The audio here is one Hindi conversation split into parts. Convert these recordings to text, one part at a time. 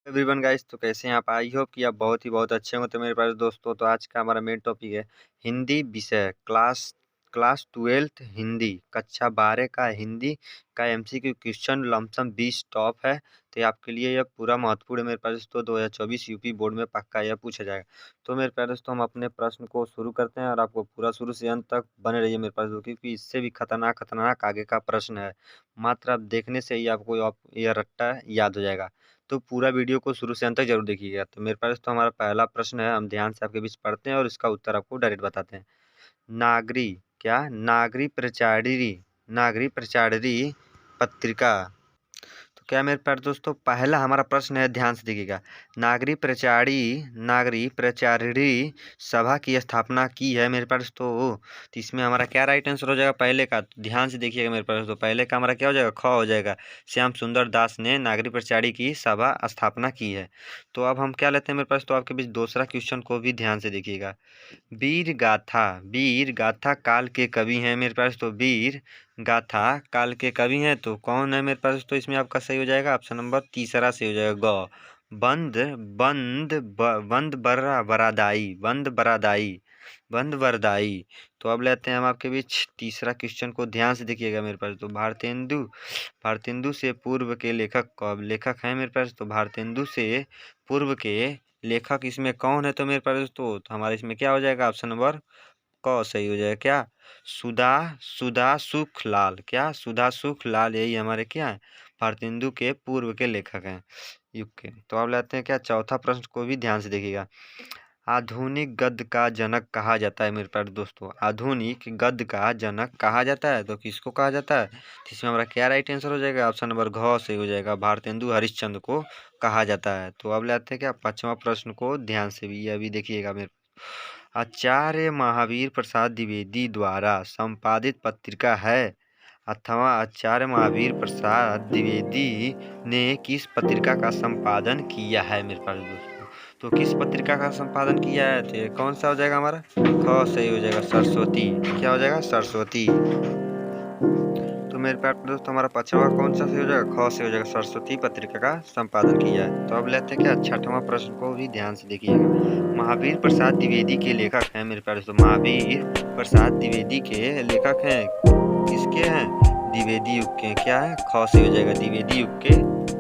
एवरीवन गाइस, तो कैसे हैं आप? आई होप कि आप बहुत अच्छे होंगे। तो मेरे पास दोस्तों, तो आज का हमारा मेन टॉपिक है हिंदी विषय क्लास क्लास 12th हिंदी कक्षा 12 का हिंदी का एमसीक्यू क्वेश्चन लमसम 20 टॉप है। तो ये आपके लिए यह पूरा महत्वपूर्ण है मेरे पास दोस्तों। 2024 यूपी बोर्ड में पक्का यह पूछा जाएगा। तो मेरे प्यारे दोस्तों, हम अपने प्रश्न को शुरू करते हैं और आपको पूरा शुरू से अंत तक बने रहिए मेरे पास दोस्तों, क्योंकि इससे भी खतरनाक आगे का प्रश्न है। मात्र आप देखने से ही आपको यह रट्टा याद हो जाएगा। तो पूरा वीडियो को शुरू से अंत तक जरूर देखिएगा। तो मेरे पास तो हमारा पहला प्रश्न है, हम ध्यान से आपके बीच पढ़ते हैं और इसका उत्तर आपको डायरेक्ट बताते हैं। नागरी क्या नागरी प्रचाररी पत्रिका। तो क्या मेरे प्यारे दोस्तों, पहला हमारा प्रश्न है, ध्यान से देखिएगा। नागरी प्रचारिणी सभा की स्थापना की है मेरे पास तो इसमें हमारा क्या राइट आंसर हो जाएगा पहले का? तो ध्यान से देखिएगा मेरे पास, तो पहले का हमारा क्या हो जाएगा? ख हो जाएगा। श्याम सुंदर दास ने नागरी प्रचारिणी की सभा स्थापना की है। तो अब हम क्या लेते हैं मेरे पास, तो आपके बीच दूसरा क्वेश्चन को भी ध्यान से देखिएगा। वीर गाथा काल के कवि हैं मेरे पास तो। वीर गाथा काल के कवि हैं तो कौन है मेरे पास? तो इसमें आपका सही हो जाएगा ऑप्शन नंबर तीसरा से हो जाएगा ग। बंद बंद बंद बरदाई। तो अब लेते हैं हम आपके बीच तीसरा क्वेश्चन को, ध्यान से देखिएगा मेरे पास। तो भारतेंदु से पूर्व के लेखक कब लेखक हैं मेरे पास? तो भारतेंदु से पूर्व के लेखक इसमें कौन है? तो मेरे पास तो हमारे इसमें क्या हो जाएगा? ऑप्शन नंबर क सही हो जाएगा। क्या? सुधा सुधा सुख लाल, यही हमारे क्या है? भारतेंदु के पूर्व के लेखक हैं युग के। तो अब लेते हैं क्या चौथा प्रश्न को भी ध्यान से देखिएगा। आधुनिक गद्य का जनक कहा जाता है मेरे प्यारे दोस्तों। आधुनिक गद्य का जनक कहा जाता है तो किसको कहा जाता है? तो इसमें हमारा क्या राइट आंसर हो जाएगा? ऑप्शन नंबर घ से हो जाएगा। भारतेंदु हरिश्चंद्र को कहा जाता है। तो अब लेते हैं क्या पांचवा प्रश्न को, ध्यान से भी यह भी देखिएगा मेरे। आचार्य महावीर प्रसाद द्विवेदी द्वारा संपादित पत्रिका है अथवा आचार्य महावीर प्रसाद द्विवेदी ने किस पत्रिका का संपादन किया है मेरे पास दोस्तों? तो किस पत्रिका का संपादन किया है? तो कौन सा हो जाएगा हमारा? ख सही हो जाएगा, सरस्वती। क्या हो जाएगा? सरस्वती। तो मेरे प्यारे दोस्तों, हमारा पांचवा कौन सा सही हो जाएगा? ख से हो जाएगा, सरस्वती पत्रिका का संपादन किया है। तो अब लेते हैं क्या छठवां प्रश्न को भी ध्यान से देखिएगा। महावीर प्रसाद द्विवेदी के लेखक हैं मेरे प्यारे दोस्तों। महावीर प्रसाद द्विवेदी के लेखक हैं किसके हैं? द्विवेदी युग के। क्या है? ख से हो जाएगा, द्विवेदी युग के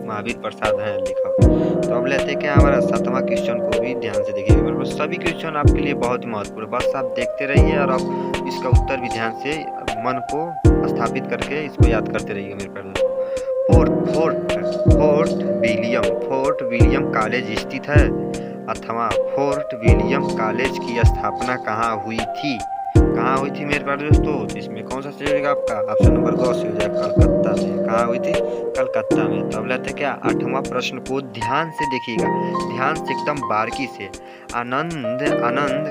महावीर प्रसाद हैं लेखक। तो अब लेते हैं क्या हमारा सातवां क्वेश्चन को भी ध्यान से देखिएगा मेरे पास। सभी क्वेश्चन आपके लिए बहुत ही महत्वपूर्ण, बस आप देखते रहिए और आप इसका उत्तर भी ध्यान से मन को स्थापित करके इसको याद करते रहिए मेरे प्यारे दोस्तों। फोर्ट विलियम कॉलेज स्थित है अथवा फोर्ट विलियम कॉलेज की स्थापना कहाँ हुई थी? कहाँ हुई थी मेरे प्यारे दोस्तों? तो इसमें कौन सा सही होगा आपका? ऑप्शन नंबर ग से हो जाएगा, कलकत्ता में। कहाँ हुई थी? कलकत्ता में। तो अब लेते हैं क्या आठवां प्रश्न को, ध्यान से देखिएगा, ध्यान से एकदम बारीकी से। आनंद आनंद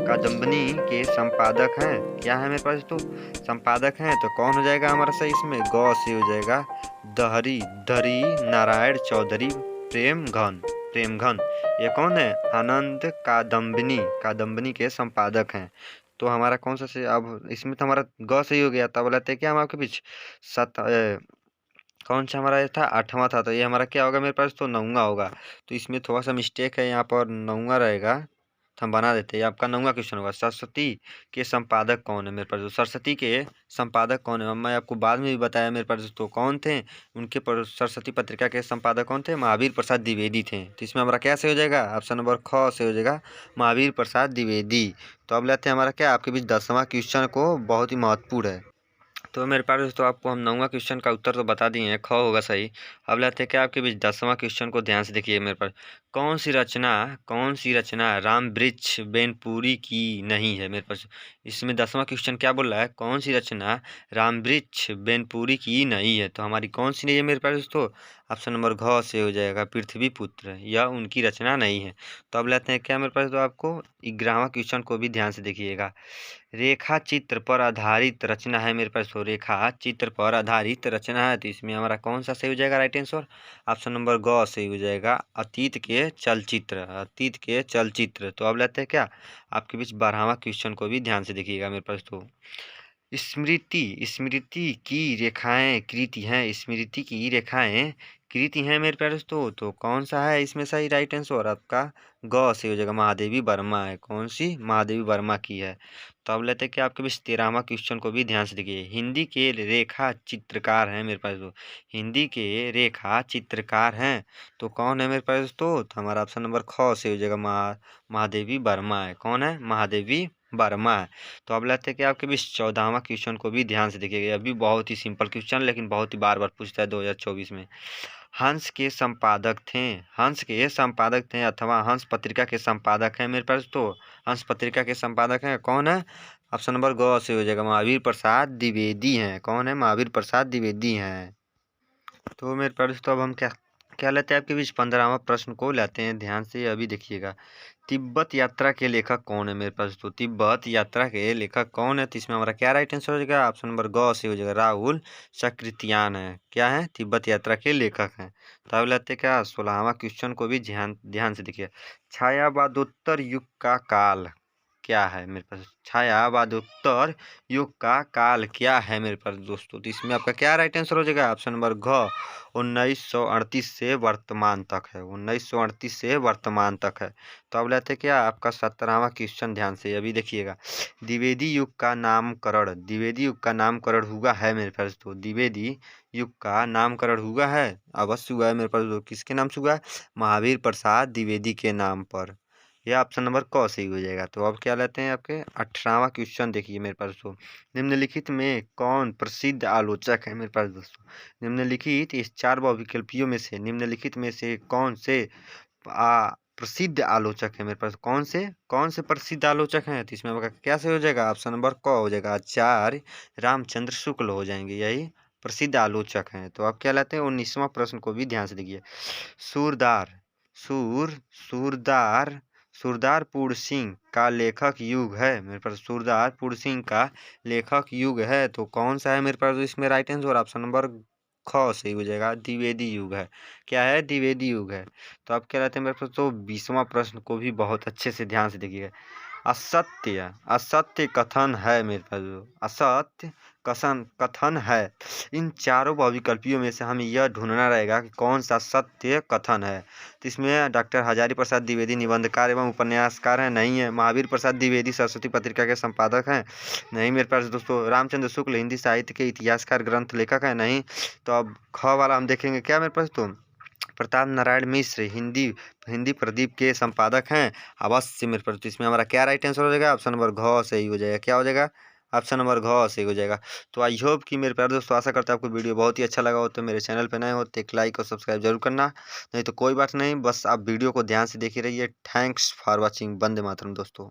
कादम्बनी के संपादक हैं। क्या है मेरे पास? तो संपादक हैं तो कौन हो जाएगा हमारा सही? इसमें ग से हो जाएगा, धरी नारायण चौधरी प्रेमघन। ये कौन है? आनंद कादम्बनी के संपादक हैं। तो हमारा कौन सा से? अब इसमें तो हमारा ग सही हो गया। तब लेते हैं क्या हम आपके बीच कौन सा हमारा ये था? आठवां था। तो ये हमारा क्या होगा मेरे पास? तो नौवां होगा। तो इसमें थोड़ा सा मिस्टेक है, यहाँ पर नौवां रहेगा तो हम बना देते हैं। आपका नौवां क्वेश्चन होगा, सरस्वती के संपादक कौन है मेरे पास? सरस्वती के संपादक कौन है? मैं आपको बाद में भी बताया मेरे पास तो कौन थे उनके पर। सरस्वती पत्रिका के संपादक कौन थे? महावीर प्रसाद द्विवेदी थे। तो इसमें हमारा क्या से हो जाएगा? ऑप्शन नंबर ख से हो जाएगा, महावीर प्रसाद द्विवेदी। तो अब लेते हैं हमारा क्या आपके बीच 10वां क्वेश्चन को, बहुत ही महत्वपूर्ण है। तो मेरे पास दोस्तों आपको हम 9वां क्वेश्चन का उत्तर तो बता दिए हैं, ख होगा सही। अब लेते हैं क्या आपके बीच 10वां क्वेश्चन को, ध्यान से देखिए मेरे पास। कौन सी रचना राम वृक्ष बेनपुरी की नहीं है मेरे पास? इसमें 10वां क्वेश्चन क्या बोल रहा है? कौन सी रचना राम वृक्ष बेनपुरी की नहीं है? तो हमारी कौन सी नहीं है मेरे पास दोस्तों? ऑप्शन नंबर घ से हो जाएगा, पृथ्वी पुत्र, यह उनकी रचना नहीं है। तो अब लेते हैं क्या मेरे पास, तो आपको 11वां क्वेश्चन को भी ध्यान से देखिएगा। रेखा चित्र पर आधारित रचना है मेरे पास। तो रेखा चित्र पर आधारित रचना है तो इसमें हमारा कौन सा सही हो जाएगा राइट आंसर? ऑप्शन नंबर ग सही हो जाएगा, अतीत के चलचित्र। तो अब लेते हैं क्या आपके बीच 12वां क्वेश्चन को भी ध्यान से देखिएगा मेरे पास। तो स्मृति स्मृति की रेखाएं कृति हैं, स्मृति की रेखाएं कृति हैं मेरे प्यारे दोस्तों। तो कौन सा है इसमें सही राइट आंसर आपका ग से हो जाएगा, महादेवी वर्मा है। कौन सी? महादेवी वर्मा की है। तो अब लेते हैं कि आपके बीच 13वां क्वेश्चन को भी ध्यान से देखिए। हिंदी के रेखा चित्रकार हैं मेरे पास, तो हिंदी के रेखा चित्रकार हैं तो कौन है मेरे पास दोस्तों? तो हमारा ऑप्शन नंबर ख से हो जाएगा, महादेवी वर्मा है। कौन है? महादेवी वर्मा है। तो अब लेते हैं कि आपके बीच 14वां क्वेश्चन को भी ध्यान से देखिएगा। अभी बहुत ही सिंपल क्वेश्चन लेकिन बहुत ही बार बार पूछता है 2024 में। हंस के संपादक थे, हंस के संपादक थे अथवा हंस पत्रिका के संपादक हैं मेरे पास, तो हंस पत्रिका के संपादक हैं कौन है? ऑप्शन नंबर ग से हो जाएगा, महावीर प्रसाद द्विवेदी हैं। कौन है? महावीर प्रसाद द्विवेदी हैं। तो मेरे पास तो अब हम क्या क्या लेते हैं आपके बीच 15वां प्रश्न को लेते हैं ध्यान से, अभी देखिएगा। तिब्बत यात्रा के लेखक कौन है मेरे पास? तो तिब्बत यात्रा के लेखक कौन है? तो इसमें हमारा क्या राइट आंसर हो जाएगा? ऑप्शन नंबर ग से हो जाएगा, राहुल सकृतियान है। क्या है? तिब्बत यात्रा के लेखक हैं। तो अब लेते हैं क्या 16वां क्वेश्चन को भी ध्यान ध्यान से देखिए। छायावादोत्तर युग का काल क्या है मेरे पास? छायावादोत्तर युग का काल क्या है मेरे पास दोस्तों? तो इसमें आपका क्या राइट आंसर हो जाएगा? ऑप्शन नंबर घ 1938 से वर्तमान तक है, 1938 से वर्तमान तक है। तो अब लेते हैं क्या आपका 17वां क्वेश्चन ध्यान से, अभी देखिएगा। द्विवेदी युग का नामकरण, द्विवेदी युग का नामकरण हुआ है मेरे पास, तो द्विवेदी युग का नामकरण हुआ है, अवश्य हुआ है मेरे पास। तो किसके नाम से हुआ है? महावीर प्रसाद द्विवेदी के नाम पर। यह ऑप्शन नंबर क सही हो जाएगा। तो अब क्या लेते हैं आपके 18वां क्वेश्चन देखिए मेरे पास। तो निम्नलिखित में कौन प्रसिद्ध आलोचक है मेरे पास दोस्तों? निम्नलिखित इस 4 बहुविकल्पियों में से निम्नलिखित में से कौन से प्रसिद्ध आलोचक है मेरे पास? कौन से प्रसिद्ध आलोचक हैं? तो इसमें आपका क्या सही हो जाएगा? ऑप्शन नंबर क हो जाएगा, आचार्य रामचंद्र शुक्ल हो जाएंगे, यही प्रसिद्ध आलोचक हैं। तो अब क्या लेते हैं 19वां प्रश्न को भी ध्यान से देखिए। सूरदार सूरदार सूरदारपुर सिंह का लेखक युग है मेरे पास, सूरदारपुर सिंह का लेखक युग है तो कौन सा है मेरे पास? इसमें राइट आंसर ऑप्शन नंबर ख सही हो जाएगा, द्विवेदी युग है। क्या है? द्विवेदी युग है। तो अब क्या रहते हैं मेरे पास? तो 20वां प्रश्न को भी बहुत अच्छे से ध्यान से देखिएगा। असत्य असत्य कथन है मेरे पास, असत्य कथन है। इन चारों बहुविकल्पियों में से हमें यह ढूंढना रहेगा कि कौन सा सत्य कथन है। तो इसमें डॉक्टर हजारी प्रसाद द्विवेदी निबंधकार एवं उपन्यासकार हैं, नहीं है। महावीर प्रसाद द्विवेदी सरस्वती पत्रिका के संपादक हैं, नहीं मेरे पास दोस्तों। रामचंद्र शुक्ल हिंदी साहित्य के इतिहासकार ग्रंथ लेखक हैं, नहीं। तो अब ख वाला हम देखेंगे क्या मेरे पास? तो प्रताप नारायण मिश्र हिंदी हिंदी प्रदीप के संपादक हैं, अवश्य मेरे पास। तो इसमें हमारा क्या राइट आंसर हो जाएगा? ऑप्शन नंबर घ सही हो जाएगा। क्या हो जाएगा? ऑप्शन नंबर घ सही हो जाएगा। तो आई होप कि मेरे प्यारे दोस्तों आशा करता हूँ आपको वीडियो बहुत ही अच्छा लगा हो। तो मेरे चैनल पर नए हो तो एक लाइक और सब्सक्राइब जरूर करना, नहीं तो कोई बात नहीं, बस आप वीडियो को ध्यान से देखी रहिए। Thanks for watching. Vande Mataram दोस्तों।